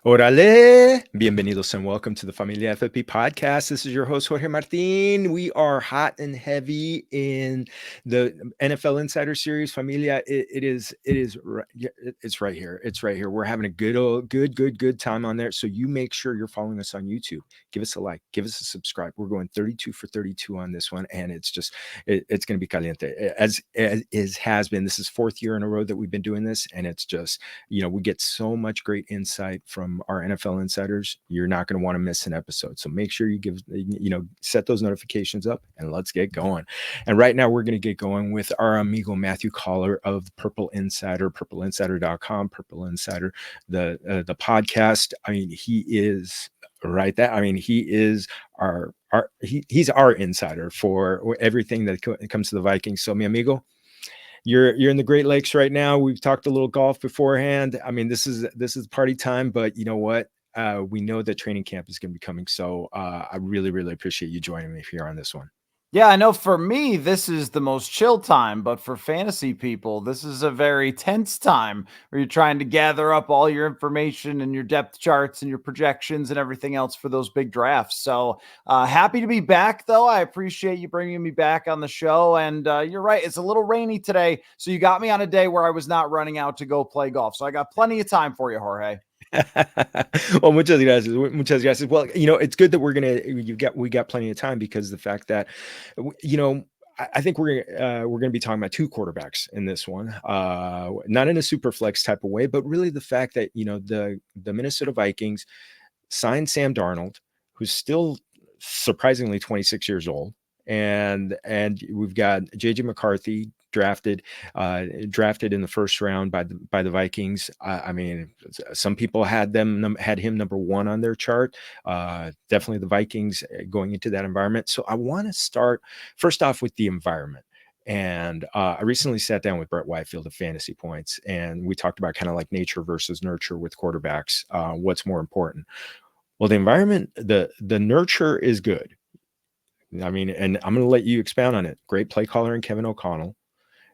Órale! Bienvenidos and welcome to the Familia FFB podcast. This is your host, Jorge Martin. We are hot and heavy in the NFL Insider Series. Familia, it's right here. It's right here. We're having a good time on there. So you make sure you're following us on YouTube. Give us a like, give us a subscribe. We're going 32 for 32 on this one. And it's just, it's going to be caliente as has been. This is fourth year in a row that we've been doing this. And it's just, we get so much great insight from our NFL insiders. You're not going to want to miss an episode. So make sure you set those notifications up and let's get going. And right now we're going to get going with our amigo Matthew Coller of Purple Insider, purpleinsider.com, Purple Insider, the podcast. I mean, he is right that. I mean, he is he's our insider for everything that comes to the Vikings. So mi amigo, you're in the Great Lakes right now. We've talked a little golf beforehand. I mean, this is party time, but you know what? We know that training camp is going to be coming. So I really appreciate you joining me here on this one. Yeah, I know for me, this is the most chill time, but for fantasy people, this is a very tense time where you're trying to gather up all your information and your depth charts and your projections and everything else for those big drafts. So happy to be back, though. I appreciate you bringing me back on the show. And you're right, it's a little rainy today. So you got me on a day where I was not running out to go play golf. So I got plenty of time for you, Jorge. Well, muchas gracias. Well, it's good that we got plenty of time because the fact that, I think we're going to be talking about two quarterbacks in this one, not in a super flex type of way, but really the fact that, the Minnesota Vikings signed Sam Darnold, who's still surprisingly 26 years old. And we've got JJ McCarthy drafted in the first round by the Vikings. I mean, some people had him number one on their chart. Definitely the Vikings going into that environment. So I want to start first off with the environment. And I recently sat down with Brett Whitefield of Fantasy Points, and we talked about kind of like nature versus nurture with quarterbacks. What's more important? Well, the environment, the nurture is good. I mean, and I'm going to let you expound on it. Great play caller in Kevin O'Connell.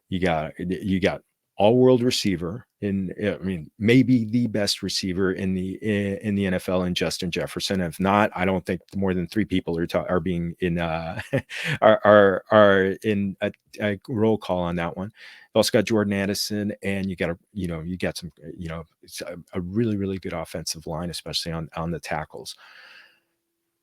You got all-world receiver maybe the best receiver in the NFL in Justin Jefferson. If not, I don't think more than three people are being in are in a roll call on that one. You also got Jordan Addison, and you got some it's a really good offensive line, especially on the tackles.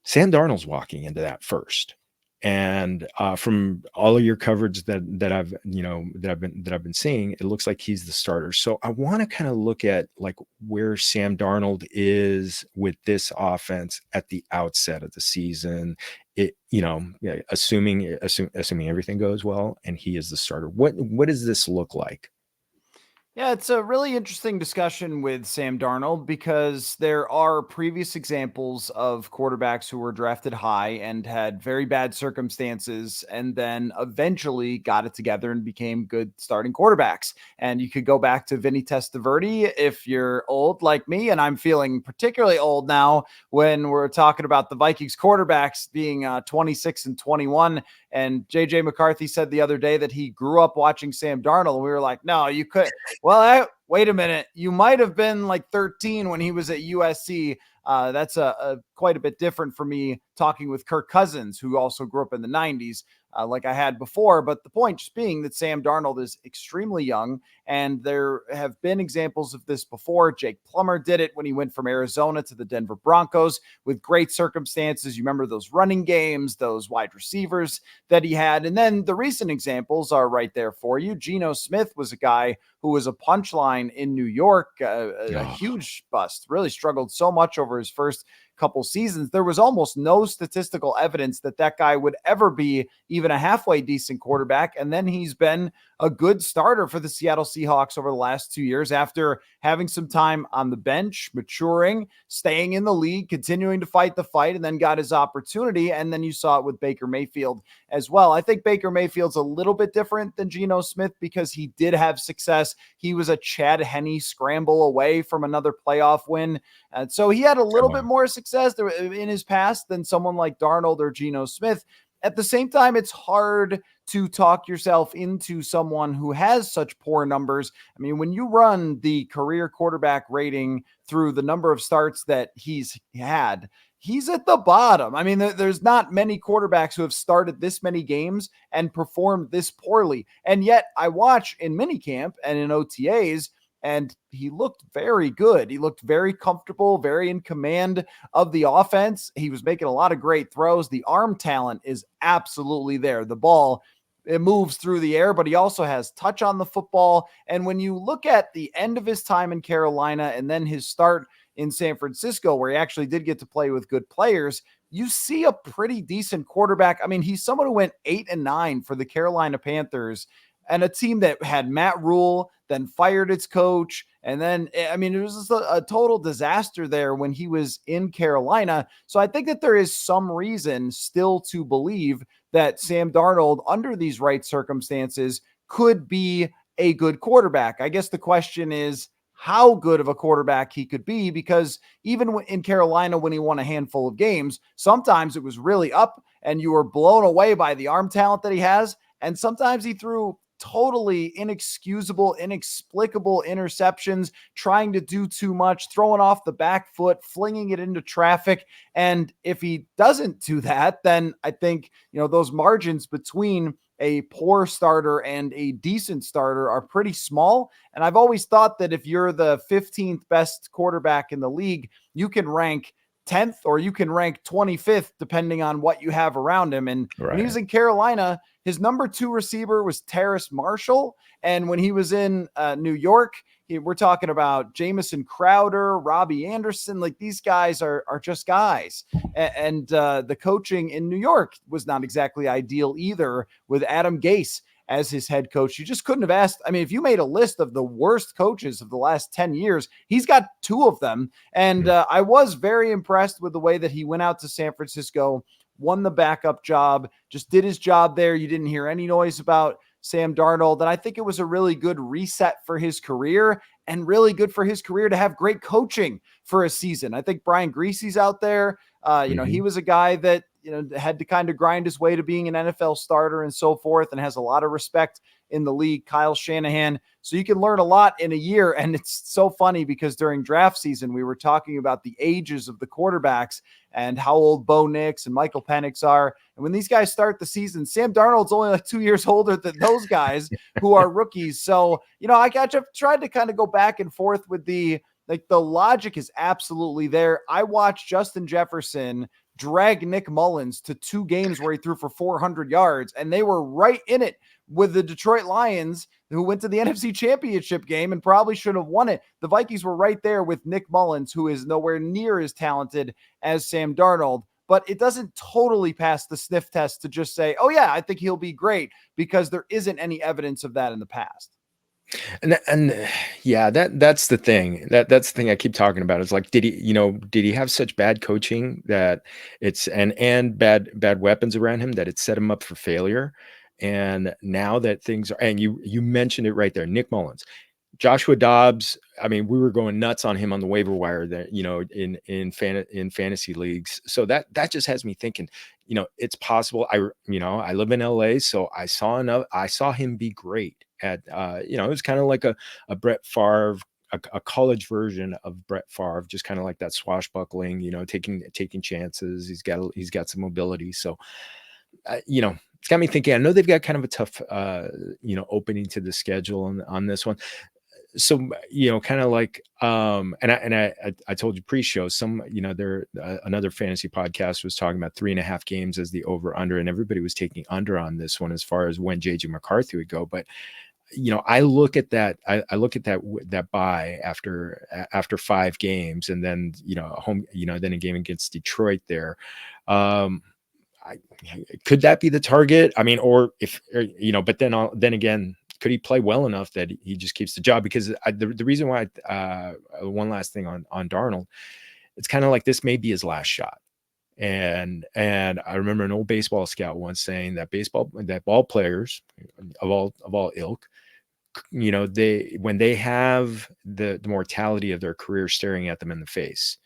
Sam Darnold's walking into that first. And from all of your coverage that I've been seeing, it looks like he's the starter. So I want to kind of look at like where Sam Darnold is with this offense at the outset of the season. Assuming everything goes well and he is the starter. What does this look like? Yeah, it's a really interesting discussion with Sam Darnold because there are previous examples of quarterbacks who were drafted high and had very bad circumstances and then eventually got it together and became good starting quarterbacks. And you could go back to Vinny Testaverde if you're old like me, and I'm feeling particularly old now when we're talking about the Vikings quarterbacks being 26 and 21. And JJ McCarthy said the other day that he grew up watching Sam Darnold. And we were like, no, you could. Well, wait a minute. You might have been like 13 when he was at USC. That's a quite a bit different for me talking with Kirk Cousins, who also grew up in the 90s. Like I had before. But the point just being that Sam Darnold is extremely young, and there have been examples of this before. Jake Plummer did it when he went from Arizona to the Denver Broncos with great circumstances. You remember those running games, those wide receivers that he had. And then the recent examples are right there for you. Geno Smith was a guy who was a punchline in New York, a huge bust, really struggled so much over his first couple seasons. There was almost no statistical evidence that guy would ever be even a halfway decent quarterback. And then he's been a good starter for the Seattle Seahawks over the last 2 years after having some time on the bench, maturing, staying in the league, continuing to fight the fight, and then got his opportunity. And then you saw it with Baker Mayfield as well. I think Baker Mayfield's a little bit different than Geno Smith because he did have success. He was a Chad Henne scramble away from another playoff win. And so he had a little bit more success in his past than someone like Darnold or Geno Smith. at the same time, it's hard to talk yourself into someone who has such poor numbers. I mean, when you run the career quarterback rating through the number of starts that he's had, he's at the bottom. I mean, there's not many quarterbacks who have started this many games and performed this poorly. And yet I watch in minicamp and in OTAs, and he looked very good. He looked very comfortable, very in command of the offense. He was making a lot of great throws. The arm talent is absolutely there. The ball, it moves through the air, but he also has touch on the football. And when you look at the end of his time in Carolina and then his start in San Francisco, where he actually did get to play with good players, you see a pretty decent quarterback. I mean, he's someone who went 8-9 for the Carolina Panthers, and a team that had Matt Rule, then fired its coach. And then, I mean, it was just a total disaster there when he was in Carolina. So I think that there is some reason still to believe that Sam Darnold, under these right circumstances, could be a good quarterback. I guess the question is how good of a quarterback he could be, because even in Carolina, when he won a handful of games, sometimes it was really up and you were blown away by the arm talent that he has. And sometimes he threw totally inexcusable, inexplicable interceptions, trying to do too much, throwing off the back foot, flinging it into traffic. And if he doesn't do that, then I think, those margins between a poor starter and a decent starter are pretty small. And I've always thought that if you're the 15th best quarterback in the league, you can rank 10th or you can rank 25th depending on what you have around him. And when he was in Carolina, his number 2 receiver was Terrace Marshall. And when he was in New York, we're talking about Jamison Crowder, Robbie Anderson. Like, these guys are just guys. And the coaching in New York was not exactly ideal either, with Adam Gase as his head coach. You just couldn't have asked. I mean, if you made a list of the worst coaches of the last 10 years, he's got 2 of them. And I was very impressed with the way that he went out to San Francisco, won the backup job, just did his job there. You didn't hear any noise about Sam Darnold. And I think it was a really good reset for his career, and really good for his career to have great coaching for a season. I think Brian Griese's out there. He was a guy that, had to kind of grind his way to being an NFL starter and so forth, and has a lot of respect in the league. Kyle Shanahan. So you can learn a lot in a year. And it's so funny because during draft season, we were talking about the ages of the quarterbacks and how old Bo Nix and Michael Penix are. And when these guys start the season, Sam Darnold's only like 2 years older than those guys who are rookies. So, I tried to kind of go back and forth with the logic is absolutely there. I watched Justin Jefferson drag Nick Mullins to 2 games where he threw for 400 yards, and they were right in it with the Detroit Lions, who went to the NFC Championship game and probably should have won it. The Vikings were right there with Nick Mullins, who is nowhere near as talented as Sam Darnold. But it doesn't totally pass the sniff test to just say, oh yeah, I think he'll be great, because there isn't any evidence of that in the past. And yeah, that's the thing. That's the thing I keep talking about. Is like, did he have such bad coaching that it's and bad weapons around him that it set him up for failure? And now that things are, and you mentioned it right there, Nick Mullins, Joshua Dobbs. I mean, we were going nuts on him on the waiver wire that, in fantasy leagues. So that just has me thinking, it's possible. I live in LA, so I saw him be great at, it was kind of like a Brett Favre, a college version of Brett Favre, just kind of like that swashbuckling, taking chances. He's got some mobility. So, it's got me thinking. I know they've got kind of a tough, opening to the schedule on this one. So, kind of like, and I told you pre-show, another fantasy podcast was talking about 3.5 games as the over under, and everybody was taking under on this one as far as when JJ McCarthy would go. But, I look at that, that bye after 5 games, and then, home, then a game against Detroit there. Could that be the target? I mean, or if, but then again, could he play well enough that he just keeps the job? Because the reason why, one last thing on Darnold, it's kind of like this may be his last shot. And I remember an old baseball scout once saying that ball players of all ilk, when they have the mortality of their career staring at them in the face,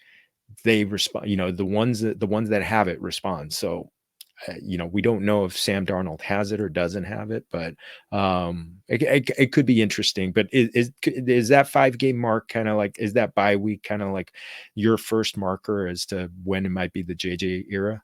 they respond. The ones that have it respond. So we don't know if Sam Darnold has it or doesn't have it, but it could be interesting. But is that 5-game mark kind of like, is that bye week kind of like your first marker as to when it might be the JJ era?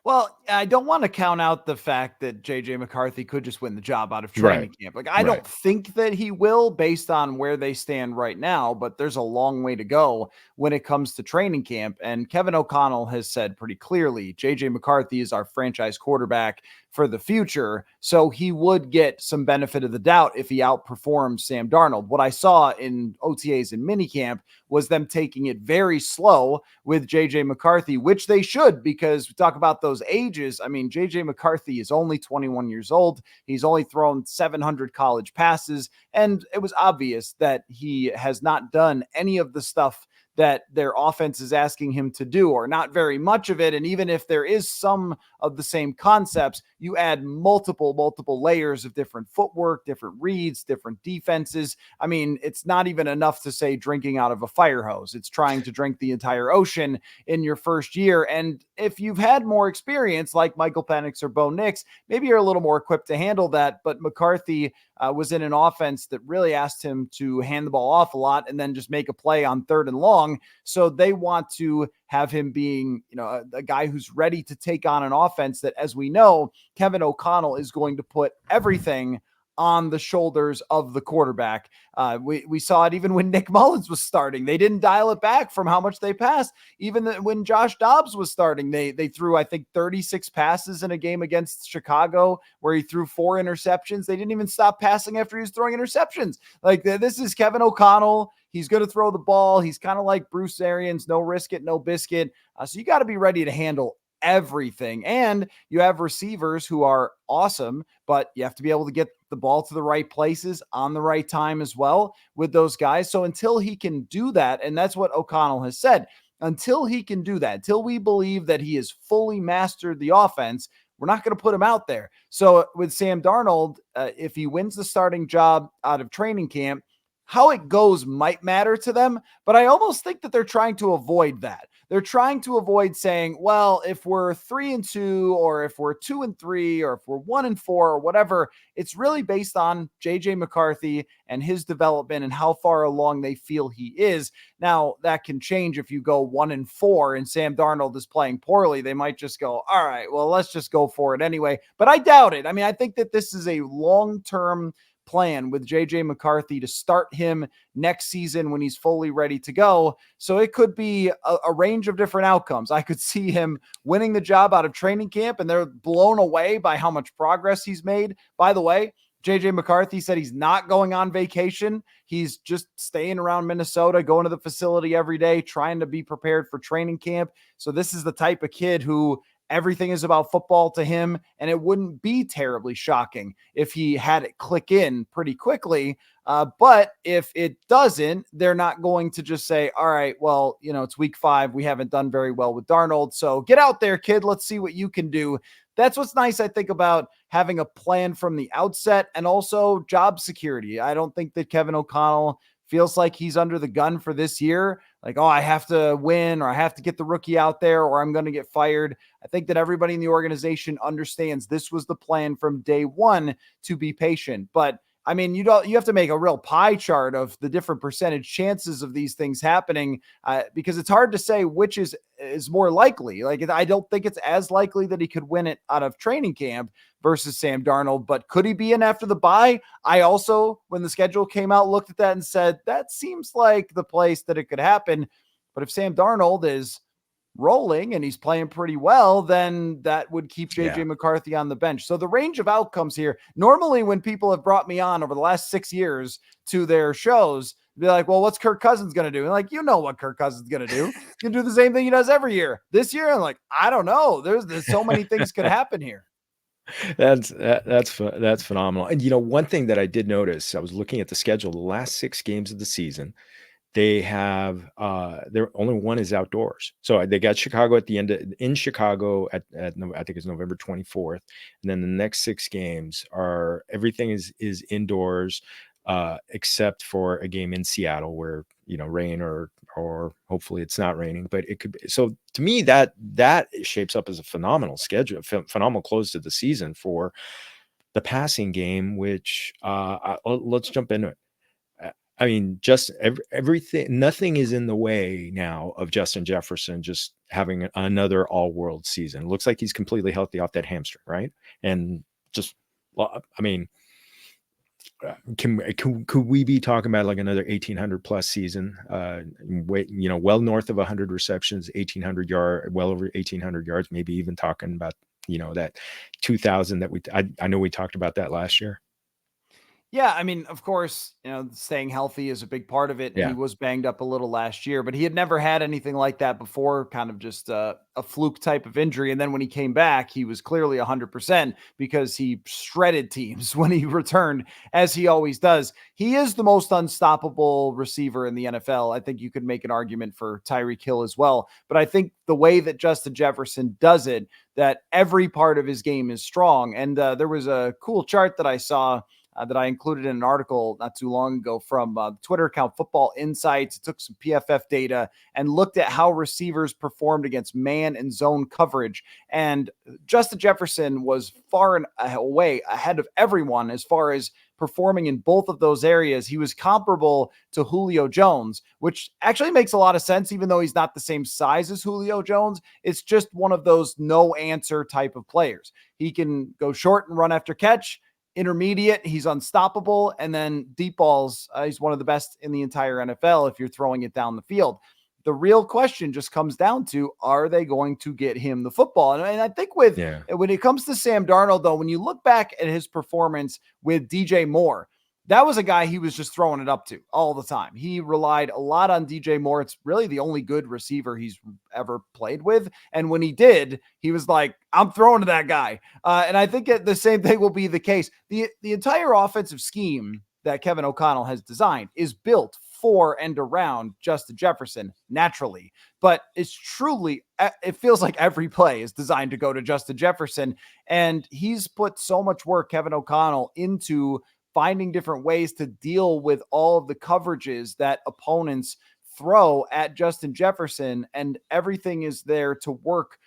Well, I don't want to count out the fact that JJ McCarthy could just win the job out of Right. training camp. Like, I Right. don't think that he will based on where they stand right now, but there's a long way to go when it comes to training camp. And Kevin O'Connell has said pretty clearly JJ McCarthy is our franchise quarterback for the future. So he would get some benefit of the doubt if he outperforms Sam Darnold. What I saw in OTAs and minicamp was them taking it very slow with JJ McCarthy, which they should, because we talk about those ages. I mean, JJ McCarthy is only 21 years old. He's only thrown 700 college passes. And it was obvious that he has not done any of the stuff that their offense is asking him to do, or not very much of it. And even if there is some of the same concepts, you add multiple layers of different footwork, different reads, different defenses. I mean, it's not even enough to say drinking out of a fire hose. It's trying to drink the entire ocean in your first year. And if you've had more experience like Michael Penix or Bo Nix, maybe you're a little more equipped to handle that. But McCarthy was in an offense that really asked him to hand the ball off a lot and then just make a play on 3rd and long. So they want to have him being, a guy who's ready to take on an offense that, as we know, Kevin O'Connell is going to put everything on the shoulders of the quarterback. We saw it even when Nick Mullins was starting. They didn't dial it back from how much they passed. Even when Josh Dobbs was starting, they threw, I think, 36 passes in a game against Chicago where he threw 4 interceptions. They didn't even stop passing after he was throwing interceptions. Like, this is Kevin O'Connell. He's going to throw the ball. He's kind of like Bruce Arians, no risk it, no biscuit. So you got to be ready to handle everything. And you have receivers who are awesome, but you have to be able to get the ball to the right places on the right time as well with those guys. So until he can do that, and that's what O'Connell has said, until he can do that, until we believe that he has fully mastered the offense, we're not going to put him out there. So with Sam Darnold, if he wins the starting job out of training camp, how it goes might matter to them, but I almost think that they're trying to avoid that. They're trying to avoid saying, well, if we're 3-2, or if we're 2-3, or if we're 1-4, or whatever, it's really based on JJ McCarthy and his development and how far along they feel he is. Now, that can change if you go 1-4 and Sam Darnold is playing poorly. They might just go, all right, well, let's just go for it anyway. But I doubt it. I mean, I think that this is a long-term plan with JJ McCarthy to start him next season when he's fully ready to go. So it could be a range of different outcomes. I could see him winning the job out of training camp and they're blown away by how much progress he's made. By the way, JJ McCarthy said he's not going on vacation. He's just staying around Minnesota, going to the facility every day, trying to be prepared for training camp. So this is the type of kid who everything is about football to him, and it wouldn't be terribly shocking if he had it click in pretty quickly. But if it doesn't, they're not going to just say, all right, well, it's week 5. We haven't done very well with Darnold. So get out there, kid. Let's see what you can do. That's what's nice, I think, about having a plan from the outset, and also job security. I don't think that Kevin O'Connell feels like he's under the gun for this year. Like, oh, I have to win, or I have to get the rookie out there, or I'm going to get fired. I think that everybody in the organization understands this was the plan from day one, to be patient. But I mean, you have to make a real pie chart of the different percentage chances of these things happening, because it's hard to say which is more likely. Like, I don't think it's as likely that he could win it out of training camp versus Sam Darnold, but could he be in after the bye? I also, when the schedule came out, looked at that and said, that seems like the place that it could happen. But if Sam Darnold is rolling and he's playing pretty well, then that would keep JJ McCarthy on the bench. So the range of outcomes here, normally when people have brought me on over the last 6 years to their shows, they're like, well, what's Kirk Cousins going to do? And like, what Kirk Cousins is going to do. He's going to do the same thing he does every year. This year, I'm like, I don't know. There's so many things could happen here. That's phenomenal. And one thing that I did notice, I was looking at the schedule, the last 6 games of the season, they have their only one is outdoors. So they got Chicago at the end in Chicago at I think it's November 24th, and then the next 6 games are everything is indoors, except for a game in Seattle where rain or or hopefully it's not raining, but it could be. So to me, that shapes up as a phenomenal schedule, phenomenal close to the season for the passing game, which let's jump into it. I mean, just everything, nothing is in the way now of Justin Jefferson just having another all-world season. It looks like he's completely healthy off that hamstring, right? And just, well, I mean, could we be talking about like another 1,800 plus season? Well north of 100 receptions, 1,800 yard, well over 1,800 yards. Maybe even talking about that 2,000 that I know we talked about that last year. Yeah, I mean, of course, staying healthy is a big part of it, and he Yeah, was banged up a little last year, but he had never had anything like that before, kind of just a fluke type of injury. And then when he came back, he was clearly 100% because he shredded teams when he returned, as he always does. He is the most unstoppable receiver in the NFL. I think you could make an argument for Tyreek Hill as well, but I think the way that Justin Jefferson does it, that every part of his game is strong. And there was a cool chart that I saw that I included in an article not too long ago from the Twitter account Football Insights. It took some PFF data and looked at how receivers performed against man and zone coverage. And Justin Jefferson was far and away ahead of everyone as far as performing in both of those areas. He was comparable to Julio Jones, which actually makes a lot of sense, even though he's not the same size as Julio Jones. It's just one of those no answer type of players. He can go short and run after catch. Intermediate, he's unstoppable. And then deep balls, he's one of the best in the entire NFL if you're throwing it down the field. The real question just comes down to, are they going to get him the football? And I think when it comes to Sam Darnold, though, when you look back at his performance with DJ Moore, that was a guy he was just throwing it up to all the time. He relied a lot on DJ Moore. It's really the only good receiver he's ever played with. And when he did, he was like, I'm throwing to that guy. And I think the same thing will be the case. The entire offensive scheme that Kevin O'Connell has designed is built for and around Justin Jefferson naturally. But it's truly, it feels like every play is designed to go to Justin Jefferson. And he's put so much work, Kevin O'Connell, into finding different ways to deal with all of the coverages that opponents throw at Justin Jefferson, and everything is there to work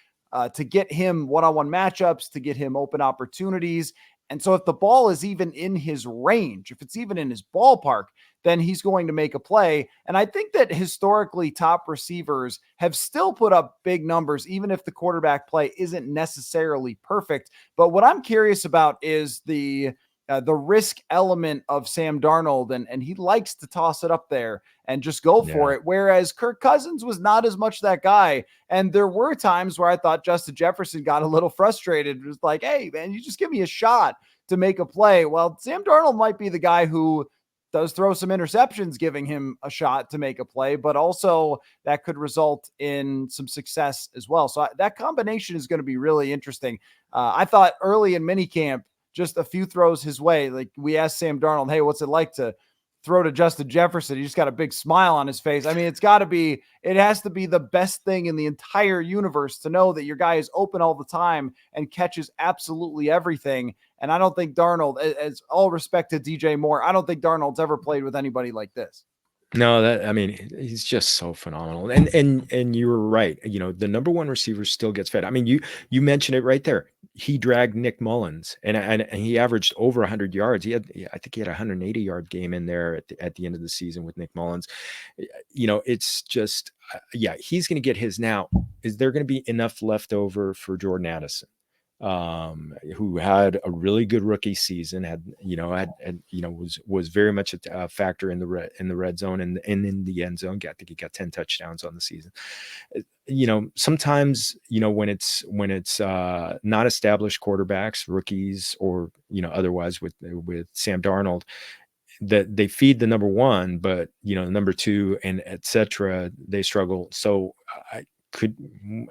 to get him one-on-one matchups, to get him open opportunities. And so if the ball is even in his range, if it's even in his ballpark, then he's going to make a play. And I think that historically top receivers have still put up big numbers, even if the quarterback play isn't necessarily perfect. But what I'm curious about is the risk element of Sam Darnold, and he likes to toss it up there and just go for it. Whereas Kirk Cousins was not as much that guy. And there were times where I thought Justin Jefferson got a little frustrated. It was like, hey, man, you just give me a shot to make a play. Well, Sam Darnold might be the guy who does throw some interceptions, giving him a shot to make a play, but also that could result in some success as well. So that combination is going to be really interesting. I thought early in minicamp, just a few throws his way. Like we asked Sam Darnold, hey, what's it like to throw to Justin Jefferson? He just got a big smile on his face. I mean, it has to be the best thing in the entire universe to know that your guy is open all the time and catches absolutely everything. And I don't think Darnold, as all respect to DJ Moore, I don't think Darnold's ever played with anybody like this. No, he's just so phenomenal. And you were right. The number one receiver still gets fed. I mean, you mentioned it right there. He dragged Nick Mullins and he averaged over 100 yards. I think he had a 180-yard game in there at the end of the season with Nick Mullins. It's just he's going to get his now. Is there going to be enough left over for Jordan Addison? Who had a really good rookie season, was very much a factor in the red zone and in the end zone. I think he got 10 touchdowns on the season. Sometimes, when it's not established quarterbacks, rookies, or, otherwise with Sam Darnold, that they feed the number one, but, number two and etc. they struggle. So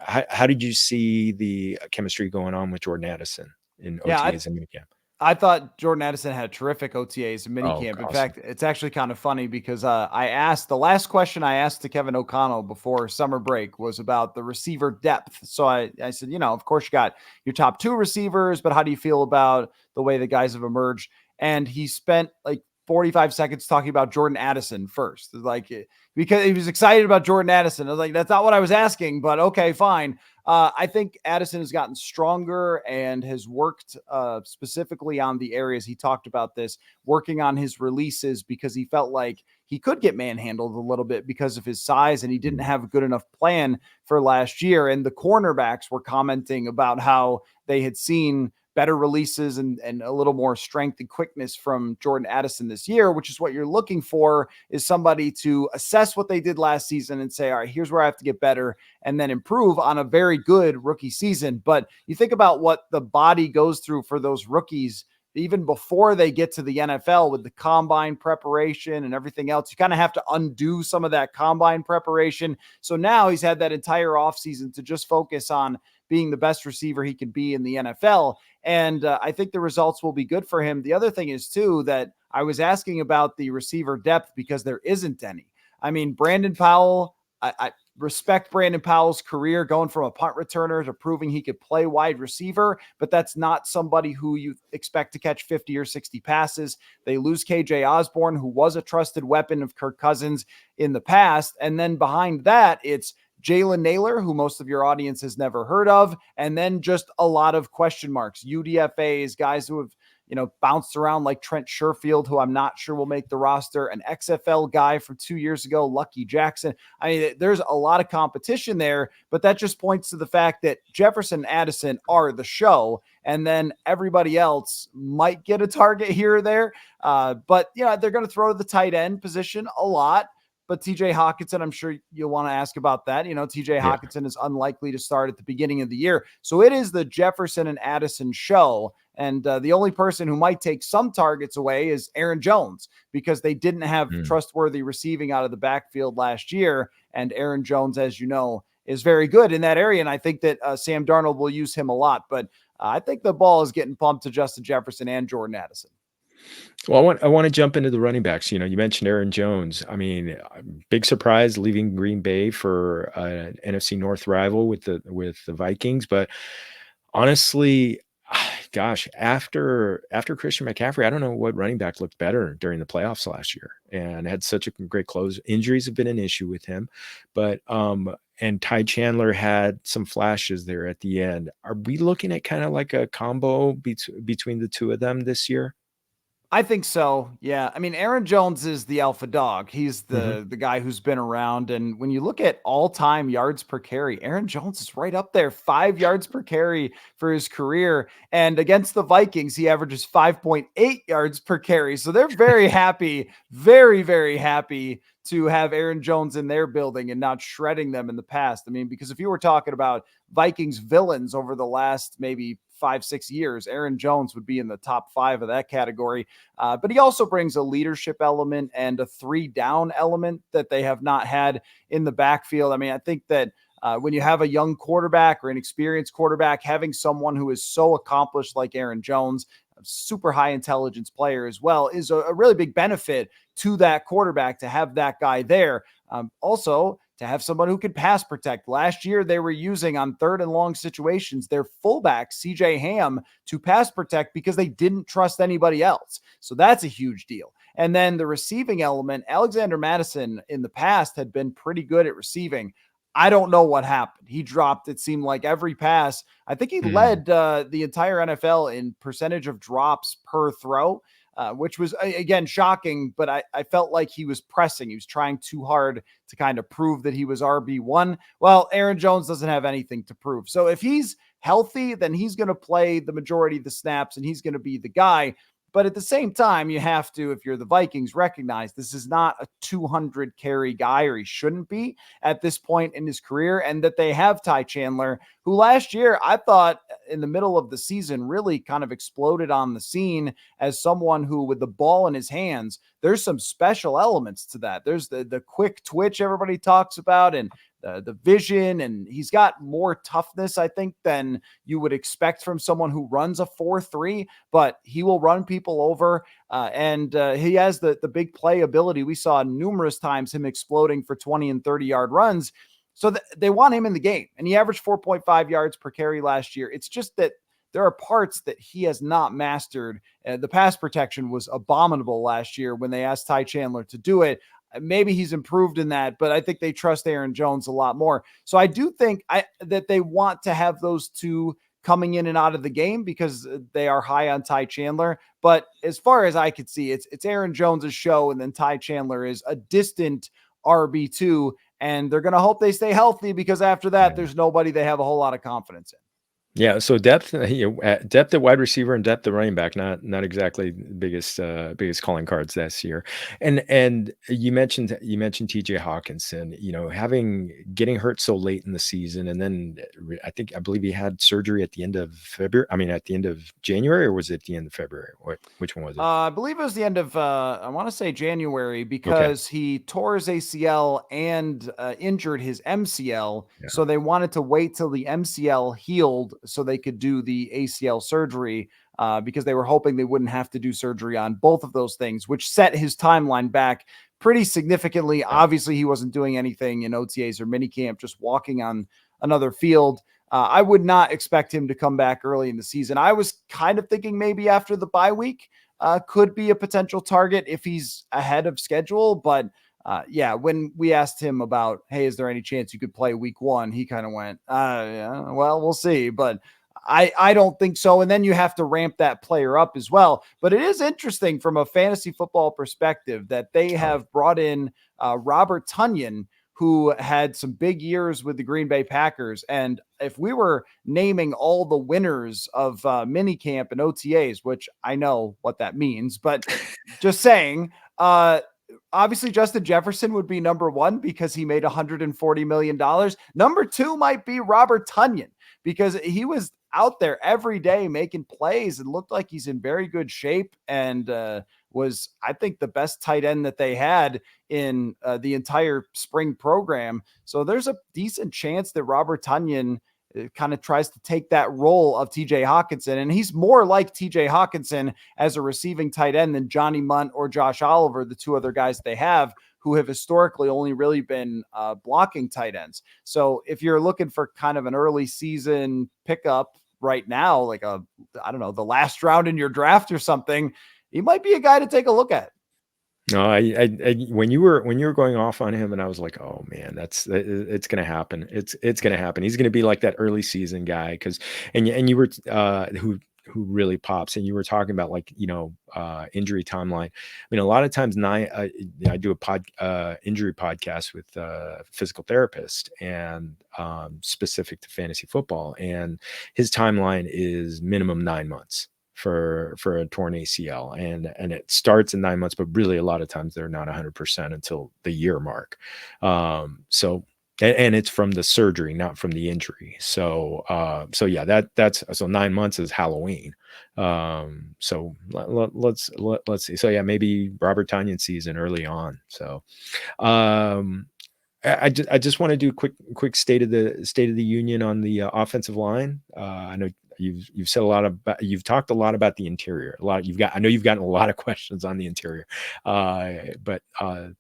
how did you see the chemistry going on with Jordan Addison in OTAs and minicamp? I thought Jordan Addison had terrific OTAs and minicamp. Awesome. In fact, it's actually kind of funny because the last question I asked to Kevin O'Connell before summer break was about the receiver depth. So I said, of course you got your top two receivers, but how do you feel about the way the guys have emerged? And he spent like 45 seconds talking about Jordan Addison first, like, because he was excited about Jordan Addison. I was like, that's not what I was asking, but okay, fine. I think Addison has gotten stronger and has worked specifically on the areas he talked about this, working on his releases, because he felt like he could get manhandled a little bit because of his size, and he didn't have a good enough plan for last year. And the cornerbacks were commenting about how they had seen better releases and a little more strength and quickness from Jordan Addison this year, which is what you're looking for, is somebody to assess what they did last season and say, all right, here's where I have to get better, and then improve on a very good rookie season. But you think about what the body goes through for those rookies, even before they get to the NFL, with the combine preparation and everything else. You kind of have to undo some of that combine preparation. So now he's had that entire offseason to just focus on being the best receiver he could be in the NFL. And I think the results will be good for him. The other thing is, too, that I was asking about the receiver depth because there isn't any. I mean, Brandon Powell, I respect Brandon Powell's career, going from a punt returner to proving he could play wide receiver, but that's not somebody who you expect to catch 50 or 60 passes. They lose KJ Osborne, who was a trusted weapon of Kirk Cousins in the past. And then behind that, it's Jalen Naylor, who most of your audience has never heard of, and then just a lot of question marks, UDFAs, guys who have, bounced around like Trent Sherfield, who I'm not sure will make the roster, an XFL guy from 2 years ago, Lucky Jackson. I mean, there's a lot of competition there, but that just points to the fact that Jefferson and Addison are the show, and then everybody else might get a target here or there. But they're going to throw to the tight end position a lot. But TJ Hawkinson, I'm sure you'll want to ask about that. TJ Hawkinson is unlikely to start at the beginning of the year. So it is the Jefferson and Addison show. And the only person who might take some targets away is Aaron Jones, because they didn't have trustworthy receiving out of the backfield last year. And Aaron Jones, as you know, is very good in that area. And I think that Sam Darnold will use him a lot. But I think the ball is getting pumped to Justin Jefferson and Jordan Addison. Well, I want to jump into the running backs. You mentioned Aaron Jones. I mean, big surprise leaving Green Bay for an NFC North rival with the Vikings. But honestly, gosh, after Christian McCaffrey, I don't know what running back looked better during the playoffs last year and had such a great close. Injuries have been an issue with him, but and Ty Chandler had some flashes there at the end. Are we looking at kind of like a combo between the two of them this year? I think so. Yeah. I mean, Aaron Jones is the alpha dog. He's the guy who's been around. And when you look at all-time yards per carry, Aaron Jones is right up there, 5 yards per carry for his career. And against the Vikings, he averages 5.8 yards per carry. So they're very happy, very, very happy to have Aaron Jones in their building and not shredding them in the past. I mean, because if you were talking about Vikings villains over the last maybe 5-6 years, Aaron Jones would be in the top 5 of that category. But he also brings a leadership element and a 3-down element that they have not had in the backfield. I mean, I think that when you have a young quarterback or an experienced quarterback, having someone who is so accomplished like Aaron Jones, a super high intelligence player as well, is a really big benefit to that quarterback to have that guy there. Also, to have someone who could pass protect. Last year, they were using on 3rd and long situations their fullback, CJ Ham, to pass protect because they didn't trust anybody else. So that's a huge deal. And then the receiving element, Alexander Mattison in the past had been pretty good at receiving. I don't know what happened. He dropped, it seemed like, every pass. I think he led the entire NFL in percentage of drops per throw. Which was, again, shocking, but I felt like he was pressing. He was trying too hard to kind of prove that he was RB1. Well, Aaron Jones doesn't have anything to prove. So if he's healthy, then he's going to play the majority of the snaps and he's going to be the guy. But at the same time, you have to, if you're the Vikings, recognize this is not a 200 carry guy, or he shouldn't be at this point in his career, and that they have Ty Chandler, who last year I thought in the middle of the season really kind of exploded on the scene as someone who, with the ball in his hands, there's some special elements to that. There's the quick twitch everybody talks about, and the vision, and he's got more toughness, I think, than you would expect from someone who runs a 4.3, but he will run people over. And he has the big play ability. We saw numerous times him exploding for 20 and 30-yard runs. So they want him in the game, and he averaged 4.5 yards per carry last year. It's just that there are parts that he has not mastered. The pass protection was abominable last year when they asked Ty Chandler to do it. Maybe he's improved in that, but I think they trust Aaron Jones a lot more. So I do think that they want to have those two coming in and out of the game because they are high on Ty Chandler. But as far as I could see, it's Aaron Jones's show, and then Ty Chandler is a distant RB2, and they're going to hope they stay healthy because after that, there's nobody they have a whole lot of confidence in. Yeah, so depth, depth at wide receiver and depth at running back, not exactly the biggest calling cards this year. And you mentioned TJ Hawkinson, getting hurt so late in the season, and then I believe he had surgery at the end of February. I mean, at the end of January, or was it the end of February? Which one was it? I believe it was the end of, I want to say January, Okay. because he tore his ACL and injured his MCL. Yeah. So they wanted to wait till the MCL healed so they could do the ACL surgery because they were hoping they wouldn't have to do surgery on both of those things, which set his timeline back pretty significantly. Yeah. Obviously, he wasn't doing anything in OTAs or minicamp, just walking on another field. I would not expect him to come back early in the season. I was kind of thinking maybe after the bye week. Could be a potential target if he's ahead of schedule. But yeah, when we asked him about, hey, is there any chance you could play week 1? He kind of went, yeah, well, we'll see. But I don't think so. And then you have to ramp that player up as well. But it is interesting from a fantasy football perspective that they have brought in Robert Tonyan, who had some big years with the Green Bay Packers. And if we were naming all the winners of minicamp and OTAs, which I know what that means, but just saying, obviously Justin Jefferson would be number 1 because he made $140 million. Number 2 might be Robert Tonyan because he was out there every day making plays and looked like he's in very good shape and was, I think, the best tight end that they had in the entire spring program. So there's a decent chance that Robert Tonyan kind of tries to take that role of TJ Hawkinson. And he's more like TJ Hawkinson as a receiving tight end than Johnny Munt or Josh Oliver, the two other guys they have, who have historically only really been blocking tight ends. So if you're looking for kind of an early season pickup right now, like the last round in your draft or something, he might be a guy to take a look at. No, I when you were going off on him, and I was like, oh man, it's gonna happen. It's gonna happen. He's gonna be like that early season guy and you were who really pops, and you were talking about injury timeline. I mean, a lot of times I do a injury podcast with a physical therapist and specific to fantasy football, and his timeline is minimum 9 months for a torn ACL, and it starts in 9 months, but really a lot of times they're not 100% until the year mark. So it's from the surgery, not from the injury. So yeah, that's 9 months is Halloween. So let's see. So yeah, maybe Robert Tonyan season early on. So I just want to do a quick state of the union on the offensive line. I know you've said you've talked a lot about the interior. I know you've gotten a lot of questions on the interior, but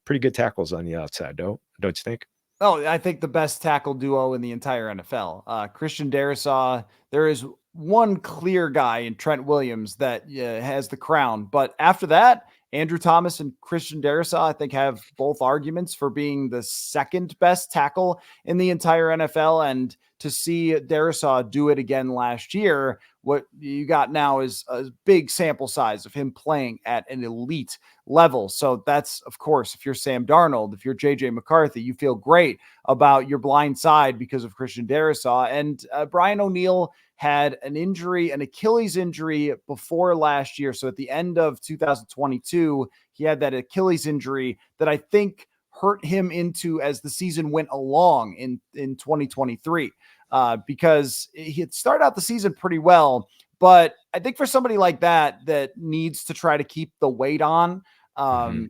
pretty good tackles on the outside, don't you think? Oh, I think the best tackle duo in the entire NFL. Christian Darrisaw, there is one clear guy in Trent Williams that has the crown. But after that, Andrew Thomas and Christian Darrisaw, I think, have both arguments for being the second best tackle in the entire NFL. And to see Darrisaw do it again last year, what you got now is a big sample size of him playing at an elite level. So that's, of course, if you're Sam Darnold, if you're JJ McCarthy, you feel great about your blind side because of Christian Darrisaw. And Brian O'Neill had an Achilles injury before last year. So at the end of 2022, he had that Achilles injury that I think hurt him into as the season went along in 2023. Because he had started out the season pretty well, but I think for somebody like that needs to try to keep the weight on,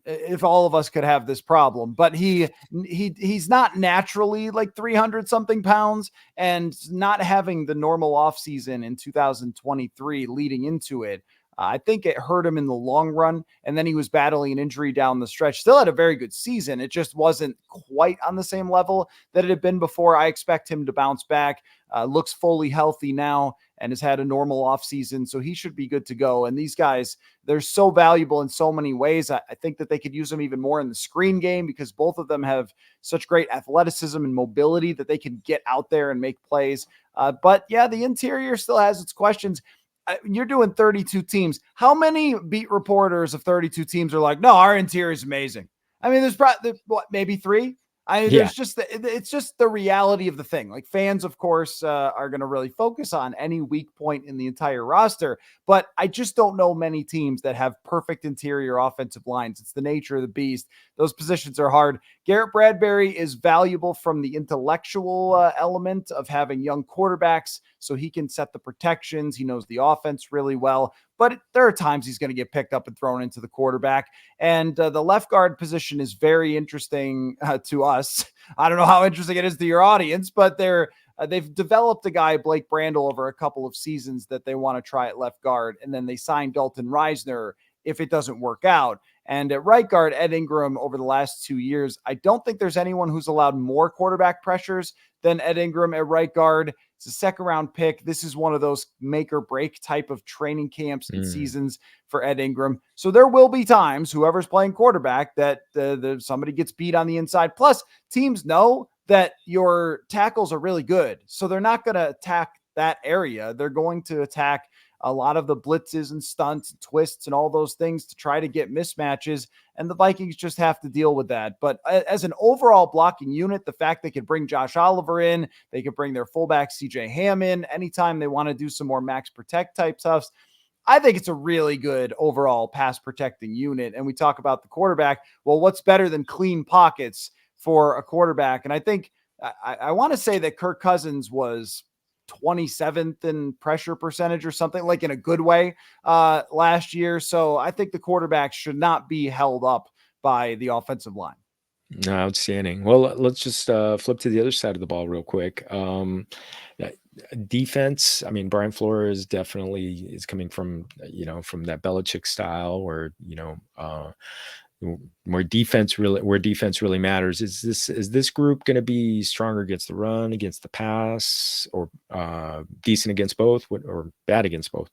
if all of us could have this problem, but he's not naturally like 300 something pounds, and not having the normal off season in 2023 leading into it. I think it hurt him in the long run, and then he was battling an injury down the stretch. Still had a very good season. It just wasn't quite on the same level that it had been before. I expect him to bounce back. Looks fully healthy now and has had a normal offseason, so he should be good to go. And these guys, they're so valuable in so many ways. I think that they could use them even more in the screen game because both of them have such great athleticism and mobility that they can get out there and make plays. But yeah, the interior still has its questions. You're doing 32 teams. How many beat reporters of 32 teams are like, no, our interior is amazing? I mean, there's probably maybe 3. Yeah. It's just the reality of the thing. Like fans, of course, are going to really focus on any weak point in the entire roster, but I just don't know many teams that have perfect interior offensive lines. It's the nature of the beast. Those positions are hard. Garrett Bradbury is valuable from the intellectual element of having young quarterbacks, so he can set the protections. He knows the offense really well, but there are times he's going to get picked up and thrown into the quarterback. And the left guard position is very interesting to us. I don't know how interesting it is to your audience, but they've developed a guy, Blake Brandel, over a couple of seasons that they want to try at left guard. And then they signed Dalton Reisner if it doesn't work out. And at right guard, Ed Ingram over the last 2 years, I don't think there's anyone who's allowed more quarterback pressures than Ed Ingram at right guard. It's a second round pick. This is one of those make or break type of training camps and seasons for Ed Ingram. So there will be times, whoever's playing quarterback, that somebody gets beat on the inside. Plus, teams know that your tackles are really good. So they're not going to attack that area. They're going to attack a lot of the blitzes and stunts and twists and all those things to try to get mismatches. And the Vikings just have to deal with that. But as an overall blocking unit, the fact they could bring Josh Oliver in, they could bring their fullback CJ Ham in anytime they want to do some more max protect type stuff. I think it's a really good overall pass protecting unit. And we talk about the quarterback. Well, what's better than clean pockets for a quarterback? And I think I want to say that Kirk Cousins was 27th in pressure percentage or something, like in a good way last year. So I think the quarterback should not be held up by the offensive line. No, outstanding. Well, let's just flip to the other side of the ball real quick. Defense. I mean, Brian Flores definitely is coming from that Belichick style where where defense really matters. Is this group going to be stronger against the run, against the pass, or decent against both, or bad against both?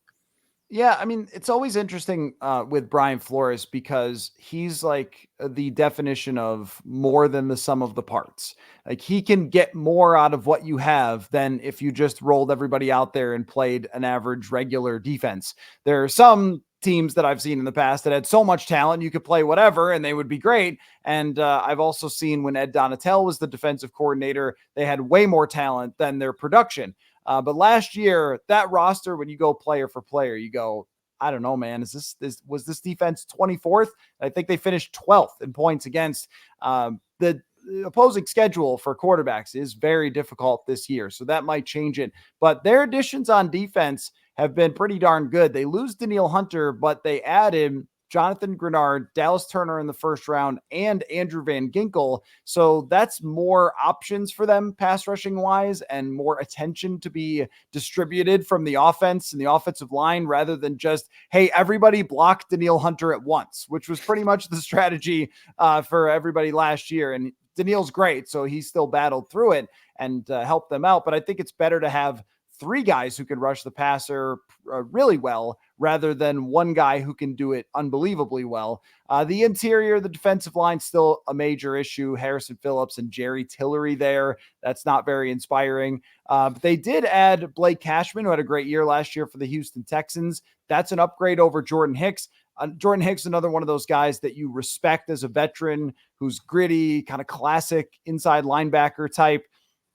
Yeah, I mean, it's always interesting with Brian Flores because he's like the definition of more than the sum of the parts. Like he can get more out of what you have than if you just rolled everybody out there and played an average regular defense. There are some teams that I've seen in the past that had so much talent, you could play whatever and they would be great. And I've also seen when Ed Donatel was the defensive coordinator, they had way more talent than their production. But last year, that roster, when you go player for player, you go, I don't know, man. Was this defense 24th? I think they finished 12th in points against. The opposing schedule for quarterbacks is very difficult this year, so that might change it. But their additions on defense have been pretty darn good. They lose Danielle Hunter, but they added Jonathan Grenard, Dallas Turner in the first round, and Andrew Van Ginkel. So that's more options for them pass rushing wise and more attention to be distributed from the offense and the offensive line rather than just, hey, everybody block Danielle Hunter at once, which was pretty much the strategy for everybody last year. And Danielle's great, so he still battled through it and helped them out. But I think it's better to have 3 guys who can rush the passer really well rather than one guy who can do it unbelievably well. The interior, the defensive line, still a major issue. Harrison Phillips and Jerry Tillery there. That's not very inspiring. But they did add Blake Cashman, who had a great year last year for the Houston Texans. That's an upgrade over Jordan Hicks. Jordan Hicks, another one of those guys that you respect as a veteran who's gritty, kind of classic inside linebacker type.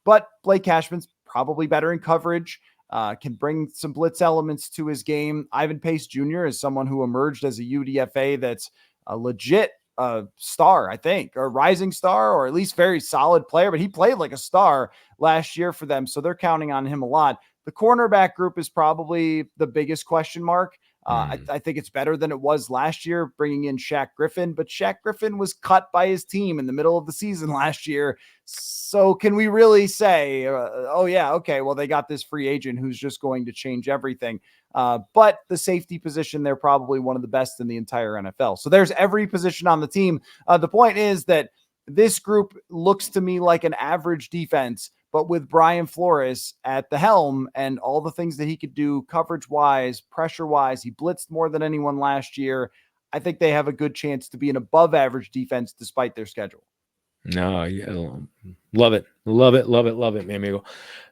But Blake Cashman's probably better in coverage, can bring some blitz elements to his game. Ivan Pace Jr. is someone who emerged as a UDFA that's a legit star, I think, or rising star, or at least very solid player, but he played like a star last year for them, so they're counting on him a lot. The cornerback group is probably the biggest question mark. I think it's better than it was last year, bringing in Shaq Griffin, but Shaq Griffin was cut by his team in the middle of the season last year. So can we really say, oh yeah, okay, well, they got this free agent who's just going to change everything. But the safety position, they're probably one of the best in the entire NFL. So there's every position on the team. The point is that this group looks to me like an average defense, but with Brian Flores at the helm and all the things that he could do coverage-wise, pressure-wise, he blitzed more than anyone last year. I think they have a good chance to be an above-average defense despite their schedule. No, yeah, love it, love it, love it, love it, mi amigo.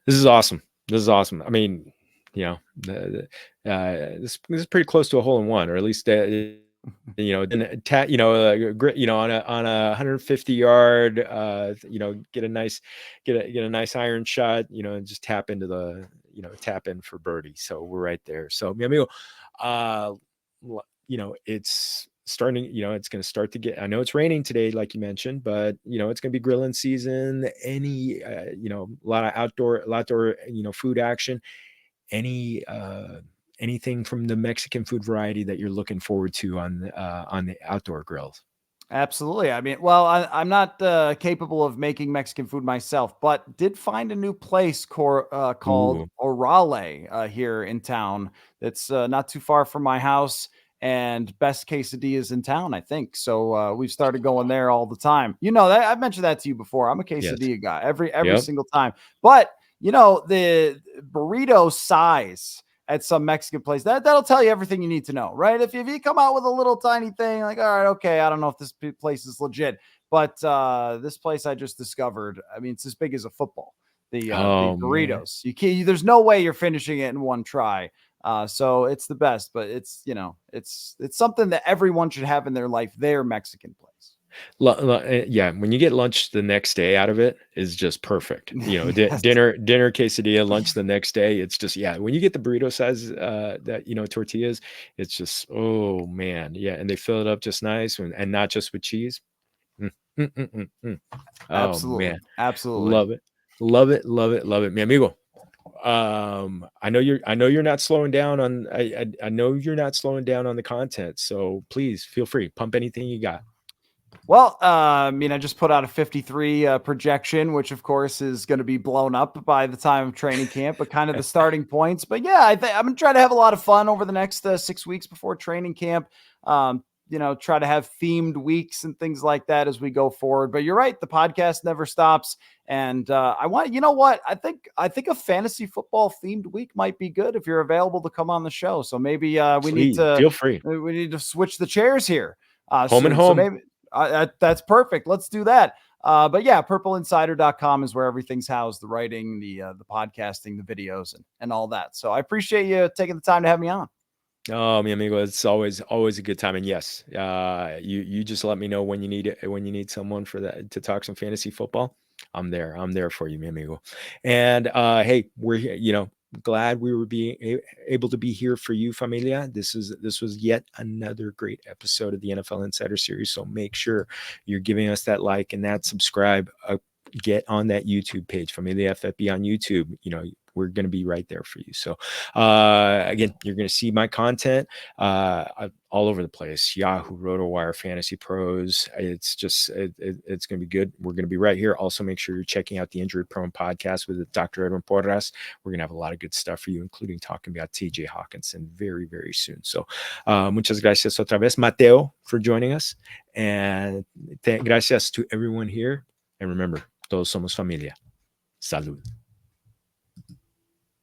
This is awesome. This is awesome. I mean, this is pretty close to a hole in one, or at least on a 150-yard, get a nice iron shot, and just tap into tap in for birdie. So we're right there. So mi amigo, it's starting, it's going to start to get, I know it's raining today, like you mentioned, but it's going to be grilling season. Any, a lot of outdoor, food action. Anything from the Mexican food variety that you're looking forward to on the outdoor grills? Absolutely. I mean, well, I'm not capable of making Mexican food myself, but did find a new place called Ooh. Orale here in town. That's not too far from my house, and best quesadillas in town, I think. So we've started going there all the time. That I've mentioned that to you before. I'm a Yes. quesadilla guy every Yep. single time. But the burrito size at some Mexican place, that'll tell you everything you need to know, right? If you come out with a little tiny thing, like, all right, okay, I don't know if this place is legit, but this place I just discovered, I mean, it's as big as a football. The burritos, there's no way you're finishing it in one try. So it's the best, but it's something that everyone should have in their life. Their Mexican place. Yeah, when you get lunch the next day out of it is just perfect. Yes. Dinner quesadilla, lunch the next day. It's just, when you get the burrito size tortillas, it's just, oh man, yeah, and they fill it up just nice and not just with cheese. Mm, mm, mm, mm, mm. Oh Absolutely. man, Absolutely. love it, love it, love it, love it, mi amigo. I know you're not slowing down on. I know you're not slowing down on the content. So please feel free, pump anything you got. Well, I just put out a 53 projection, which of course is going to be blown up by the time of training camp, but kind of the starting points. But yeah, I'm going to try to have a lot of fun over the next 6 weeks before training camp. Try to have themed weeks and things like that as we go forward. But you're right, the podcast never stops. And I think a fantasy football themed week might be good if you're available to come on the show. So maybe we need Feel free. to switch the chairs here. Home and home. So maybe that's perfect. Let's do that. But yeah, purpleinsider.com is where everything's housed: the writing, the podcasting, the videos, and all that. So I appreciate you taking the time to have me on. Oh, mi amigo, it's always a good time. And yes, you just let me know when you need it, when you need someone for that to talk some fantasy football. I'm there for you, mi amigo. And hey, we're here, glad we were being able to be here for you, Familia. This was yet another great episode of the NFL Insider Series. So make sure you're giving us that like and that subscribe. Get on that YouTube page, Familia FFB on YouTube. We're going to be right there for you. So again, you're going to see my content all over the place. Yahoo, RotoWire, Fantasy Pros. It's just, it's going to be good. We're going to be right here. Also, make sure you're checking out the Injury Prone podcast with Dr. Edwin Porras. We're going to have a lot of good stuff for you, including talking about TJ Hawkinson very, very soon. So muchas gracias otra vez, Mateo, for joining us. And gracias to everyone here. And remember, todos somos familia. Salud.